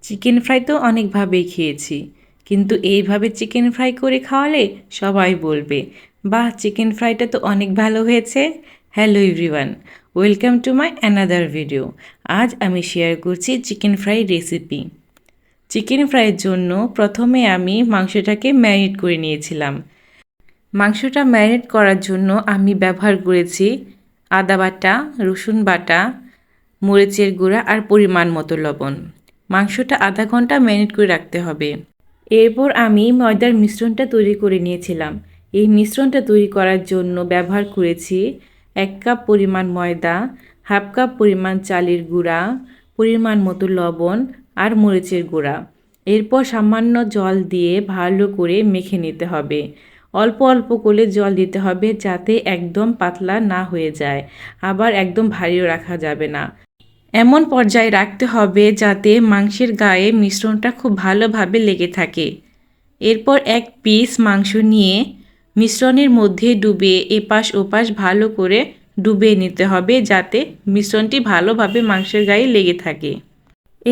Chicken fry তো অনেকভাবেই খেয়েছি, কিন্তু এইভাবে চিকেন ফ্রাই করে খাওয়ালে সবাই বলবে, বাহ, চিকেন ফ্রাইটা তো অনেক ভালো হয়েছে। Hello everyone, welcome to my another video. আজ আমি শেয়ার করছি চিকেন ফ্রাই রেসিপি। চিকেন ফ্রাইয়ের জন্য প্রথমে আমি মাংসটাকে ম্যারিনেট করে নিয়েছিলাম। মাংসটা ম্যারিনেট করার জন্য আমি ব্যবহার করেছি আদা বাটা, রসুন বাটা, মরিচের গুঁড়া আর পরিমাণ মতো লবণ। মাংসটা আধা ঘন্টা ম্যারিনেট করে রাখতে হবে। এরপর আমি ময়দার মিশ্রণটা তৈরি করে নিয়েছিলাম। এই মিশ্রণটা তৈরি করার জন্য ব্যবহার করেছি 1 কাপ পরিমাণ ময়দা, হাফ কাপ পরিমাণ চালের গুঁড়া, পরিমাণ মতো লবণ আর মরিচের গুঁড়া। এরপর সামান্য জল দিয়ে ভালো করে মেখে নিতে হবে। অল্প অল্প করে জল দিতে হবে যাতে একদম পাতলা না হয়ে যায়, আবার একদম ভারীও রাখা যাবে না। এমন পর্যায়ে রাখতে হবে যাতে মাংসের গায়ে মিশ্রণটা খুব ভালোভাবে লেগে থাকে। এরপর এক পিস মাংস নিয়ে মিশ্রণের মধ্যে ডুবিয়ে এপাশ ওপাশ ভালো করে ডুবিয়ে নিতে হবে যাতে মিশ্রণটি ভালোভাবে মাংসের গায়ে লেগে থাকে।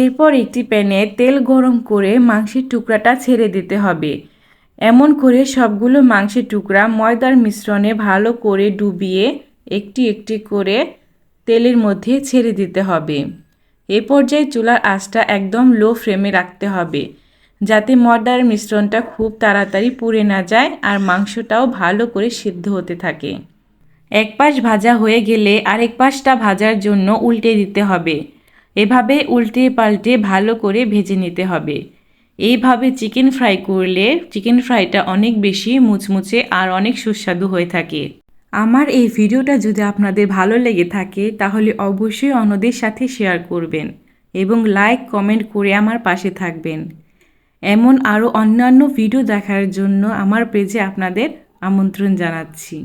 এরপর একটি প্যানে তেল গরম করে মাংসের টুকরাটা ছেড়ে দিতে হবে। এমন করে সবগুলো মাংসের টুকরা ময়দার মিশ্রণে ভালো করে ডুবিয়ে একটি একটি করে তেলের মধ্যে ছেড়ে দিতে হবে। এ পর্যায়ে চুলার আঁচটা একদম লো ফ্লেমে রাখতে হবে যাতে ময়দার মিশ্রণটা খুব তাড়াতাড়ি পুড়ে না যায় আর মাংসটাও ভালো করে সিদ্ধ হতে থাকে। এক পাশ ভাজা হয়ে গেলে আরেক পাশটা ভাজার জন্য উল্টে দিতে হবে। এভাবে উল্টে পাল্টে ভালো করে ভেজে নিতে হবে। এইভাবে চিকেন ফ্রাই করলে চিকেন ফ্রাইটা অনেক বেশি মুচমুচে আর অনেক সুস্বাদু হয়ে থাকে। আমার এই ভিডিওটা যদি আপনাদের ভালো লেগে থাকে তাহলে অবশ্যই অন্যদের সাথে শেয়ার করবেন এবং লাইক কমেন্ট করে আমার পাশে থাকবেন। এমন আরও অন্যান্য ভিডিও দেখার জন্য আমার পেজে আপনাদের আমন্ত্রণ জানাচ্ছি।